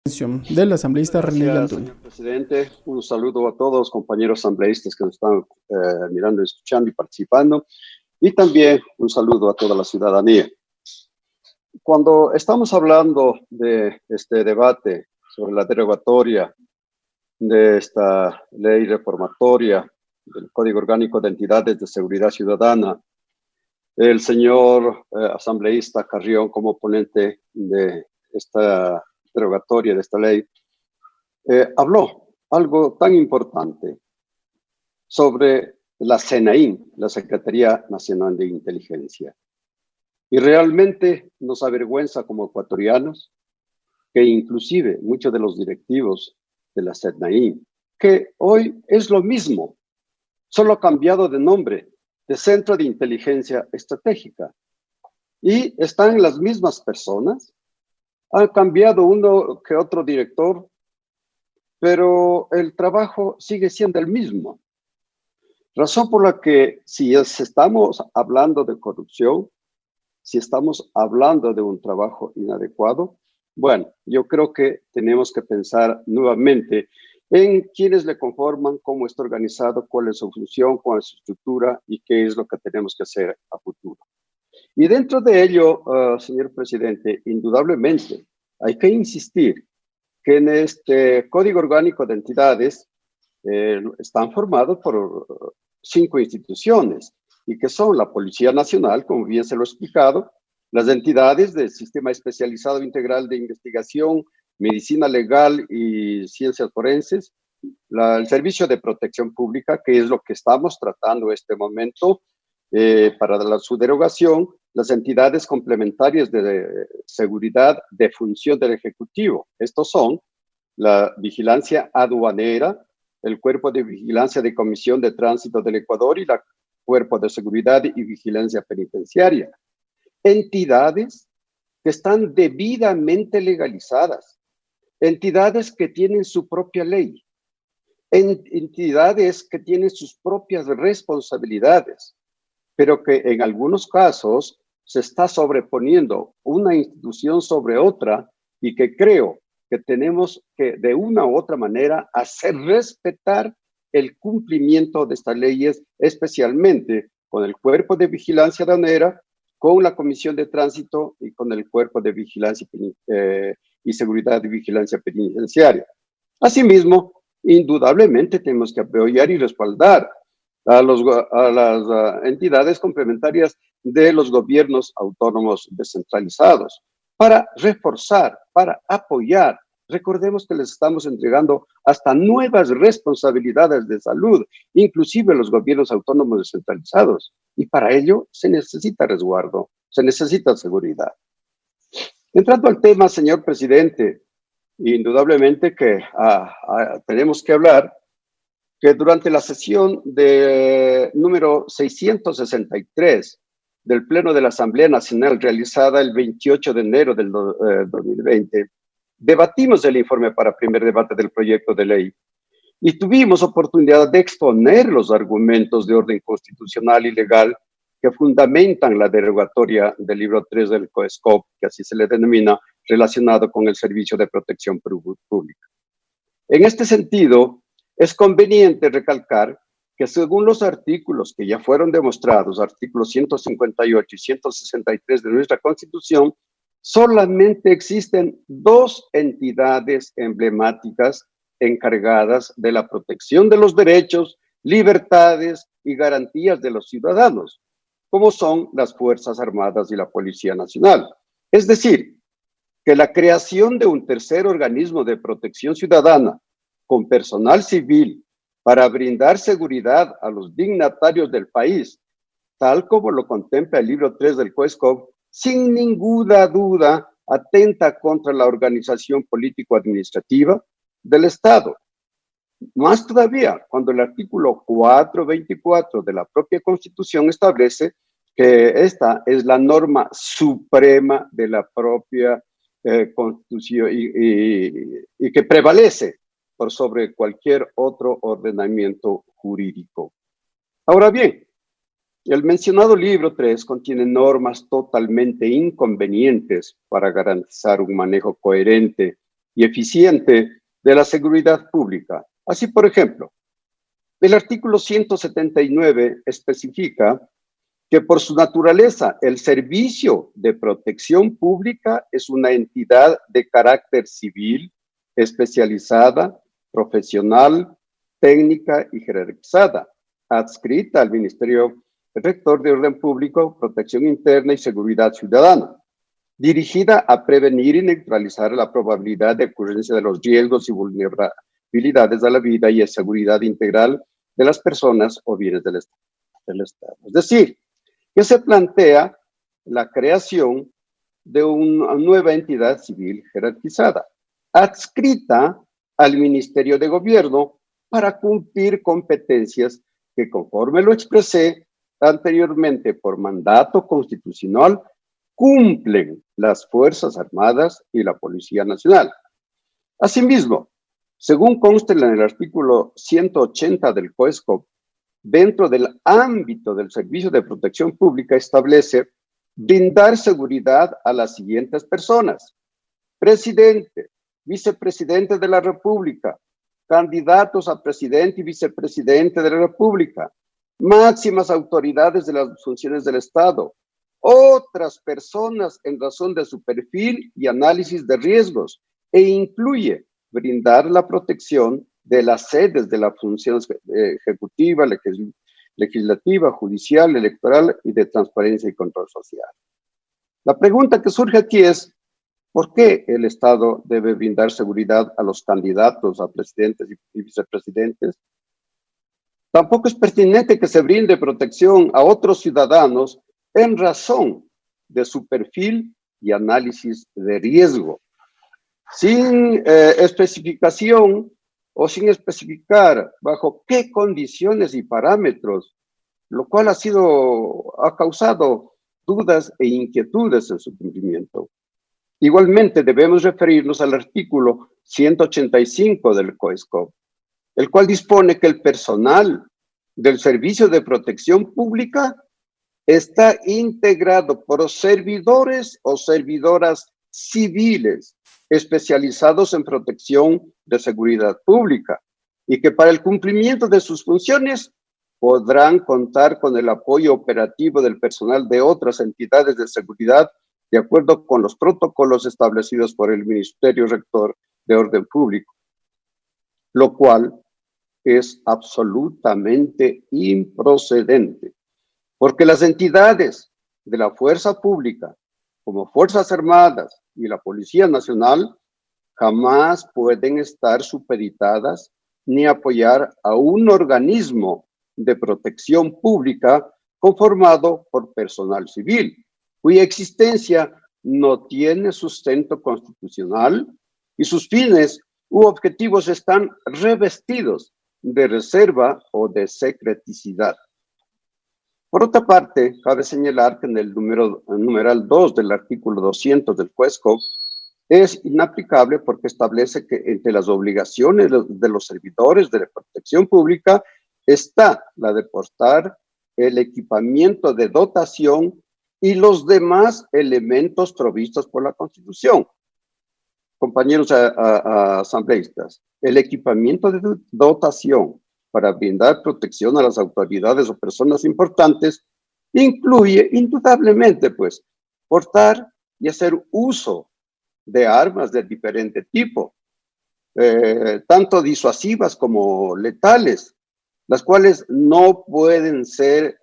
Del asambleísta René Gracias, Yantuy. señor presidente. Un saludo a todos los compañeros asambleístas que nos están mirando, escuchando y participando. Y también un saludo a toda la ciudadanía. Cuando estamos hablando de este debate sobre la derogatoria de esta ley reformatoria del Código Orgánico de Entidades de Seguridad Ciudadana, el señor asambleísta Carrión, como ponente de esta derogatoria de esta ley, habló algo tan importante sobre la CNI, la Secretaría Nacional de Inteligencia. Y realmente nos avergüenza como ecuatorianos que inclusive muchos de los directivos de la CNI, que hoy es lo mismo, solo ha cambiado de nombre, de Centro de Inteligencia Estratégica. Y están las mismas personas, han cambiado uno que otro director, pero el trabajo sigue siendo el mismo. Razón por la que si estamos hablando de corrupción, si estamos hablando de un trabajo inadecuado, bueno, yo creo que tenemos que pensar nuevamente en quiénes le conforman, cómo está organizado, cuál es su función, cuál es su estructura y qué es lo que tenemos que hacer a futuro. Y dentro de ello, señor presidente, indudablemente hay que insistir que en este Código Orgánico de Entidades están formados por 5 instituciones y que son la Policía Nacional, como bien se lo he explicado, las entidades del Sistema Especializado Integral de Investigación, Medicina Legal y Ciencias Forenses, el Servicio de Protección Pública, que es lo que estamos tratando en este momento para su derogación, las entidades complementarias de seguridad de función del Ejecutivo. Estos son la vigilancia aduanera, el Cuerpo de Vigilancia de Comisión de Tránsito del Ecuador y el Cuerpo de Seguridad y Vigilancia Penitenciaria. Entidades que están debidamente legalizadas, entidades que tienen su propia ley, entidades que tienen sus propias responsabilidades, pero que en algunos casos se está sobreponiendo una institución sobre otra y que creo que tenemos que de una u otra manera hacer respetar el cumplimiento de estas leyes, especialmente con el Cuerpo de Vigilancia Aduanera, con la Comisión de Tránsito y con el Cuerpo de Vigilancia y Seguridad y Vigilancia Penitenciaria. Asimismo, indudablemente tenemos que apoyar y respaldar a las entidades complementarias de los gobiernos autónomos descentralizados para reforzar, para apoyar. Recordemos que les estamos entregando hasta nuevas responsabilidades de salud, inclusive los gobiernos autónomos descentralizados. Y para ello se necesita resguardo, se necesita seguridad. Entrando al tema, señor presidente, indudablemente que tenemos que hablar que durante la sesión de número 663 del Pleno de la Asamblea Nacional realizada el 28 de enero del 2020, debatimos el informe para primer debate del proyecto de ley y tuvimos oportunidad de exponer los argumentos de orden constitucional y legal que fundamentan la derogatoria del libro 3 del COESCOP, que así se le denomina, relacionado con el Servicio de Protección Pública. En este sentido, es conveniente recalcar que según los artículos que ya fueron demostrados, artículos 158 y 163 de nuestra Constitución, solamente existen 2 entidades emblemáticas encargadas de la protección de los derechos, libertades y garantías de los ciudadanos, como son las Fuerzas Armadas y la Policía Nacional. Es decir, que la creación de un tercer organismo de protección ciudadana con personal civil para brindar seguridad a los dignatarios del país, tal como lo contempla el libro 3 del COESCOP, sin ninguna duda atenta contra la organización político-administrativa del Estado. Más todavía, cuando el artículo 424 de la propia Constitución establece que esta es la norma suprema de la propia Constitución y que prevalece por sobre cualquier otro ordenamiento jurídico. Ahora bien, el mencionado libro 3 contiene normas totalmente inconvenientes para garantizar un manejo coherente y eficiente de la seguridad pública. Así, por ejemplo, el artículo 179 especifica que por su naturaleza el Servicio de Protección Pública es una entidad de carácter civil, especializada, profesional, técnica y jerarquizada, adscrita al Ministerio Rector de Orden Público, Protección Interna y Seguridad Ciudadana, dirigida a prevenir y neutralizar la probabilidad de ocurrencia de los riesgos y vulnerabilidades a la vida y a seguridad integral de las personas o bienes del Estado. Es decir, que se plantea la creación de una nueva entidad civil jerarquizada, adscrita al Ministerio de Gobierno para cumplir competencias que, conforme lo expresé anteriormente por mandato constitucional, cumplen las Fuerzas Armadas y la Policía Nacional. Asimismo, según consta en el artículo 180 del COESCOP, dentro del ámbito del Servicio de Protección Pública establece brindar seguridad a las siguientes personas: presidente, vicepresidente de la República, candidatos a presidente y vicepresidente de la República, máximas autoridades de las funciones del Estado, otras personas en razón de su perfil y análisis de riesgos, e incluye brindar la protección de las sedes de la función ejecutiva, legislativa, judicial, electoral y de transparencia y control social. La pregunta que surge aquí es: ¿por qué el Estado debe brindar seguridad a los candidatos a presidentes y vicepresidentes? Tampoco es pertinente que se brinde protección a otros ciudadanos en razón de su perfil y análisis de riesgo, sin especificación o sin especificar bajo qué condiciones y parámetros, lo cual ha causado dudas e inquietudes en su cumplimiento. Igualmente, debemos referirnos al artículo 185 del COESCOP, el cual dispone que el personal del Servicio de Protección Pública está integrado por servidores o servidoras civiles especializados en protección de seguridad pública y que para el cumplimiento de sus funciones podrán contar con el apoyo operativo del personal de otras entidades de seguridad de acuerdo con los protocolos establecidos por el Ministerio Rector de Orden Público, lo cual es absolutamente improcedente, porque las entidades de la fuerza pública, como Fuerzas Armadas y la Policía Nacional, jamás pueden estar supeditadas ni apoyar a un organismo de protección pública conformado por personal civil, cuya existencia no tiene sustento constitucional y sus fines u objetivos están revestidos de reserva o de secreticidad. Por otra parte, cabe señalar que en el numeral 2 del artículo 200 del COESCOP es inaplicable porque establece que entre las obligaciones de los servidores de la protección pública está la de portar el equipamiento de dotación y los demás elementos provistos por la Constitución. Compañeros asambleístas, el equipamiento de dotación para brindar protección a las autoridades o personas importantes incluye indudablemente, pues, portar y hacer uso de armas de diferente tipo, tanto disuasivas como letales, las cuales no pueden ser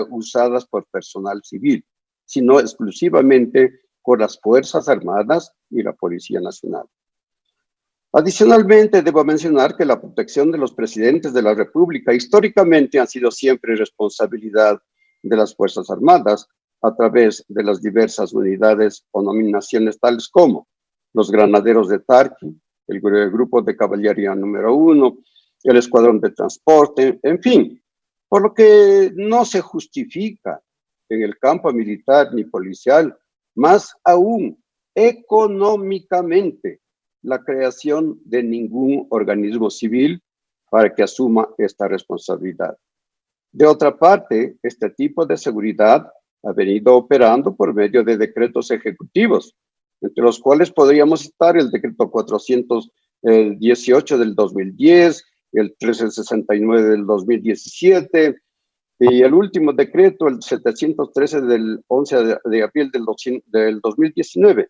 usadas por personal civil, sino exclusivamente por las Fuerzas Armadas y la Policía Nacional. Adicionalmente, debo mencionar que la protección de los presidentes de la República históricamente ha sido siempre responsabilidad de las Fuerzas Armadas a través de las diversas unidades o nominaciones tales como los Granaderos de Tarqui, el Grupo de Caballería número 1, el Escuadrón de Transporte, en fin, por lo que no se justifica en el campo militar ni policial, más aún económicamente, la creación de ningún organismo civil para que asuma esta responsabilidad. De otra parte, este tipo de seguridad ha venido operando por medio de decretos ejecutivos entre los cuales podríamos citar el decreto 418 del 2010, el 1369 del 2017, y el último decreto, el 713 del 11 de abril del 2019,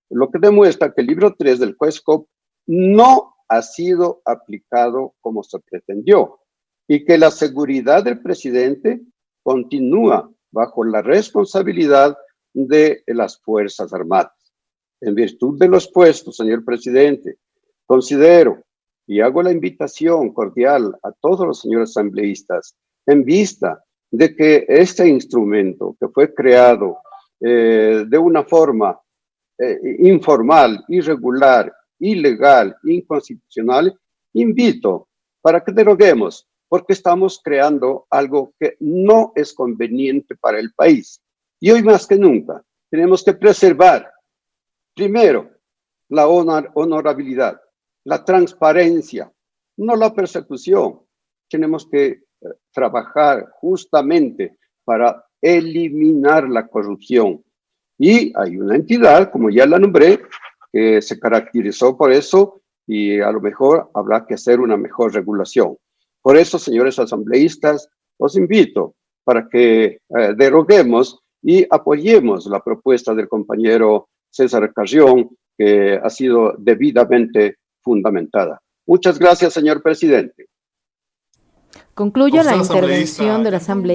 lo que demuestra que el libro 3 del COESCOP no ha sido aplicado como se pretendió y que la seguridad del presidente continúa bajo la responsabilidad de las Fuerzas Armadas. En virtud de lo expuesto, señor presidente, considero y hago la invitación cordial a todos los señores asambleístas en vista de que este instrumento que fue creado de una forma informal, irregular, ilegal, inconstitucional, invito para que deroguemos, porque estamos creando algo que no es conveniente para el país. Y hoy más que nunca tenemos que preservar, primero, la honorabilidad, la transparencia, no la persecución. Tenemos que trabajar justamente para eliminar la corrupción. Y hay una entidad, como ya la nombré, que se caracterizó por eso y a lo mejor habrá que hacer una mejor regulación. Por eso, señores asambleístas, os invito para que deroguemos y apoyemos la propuesta del compañero César Carrión, que ha sido debidamente fundamentada. Muchas gracias, señor presidente. Concluye la intervención del asambleísta.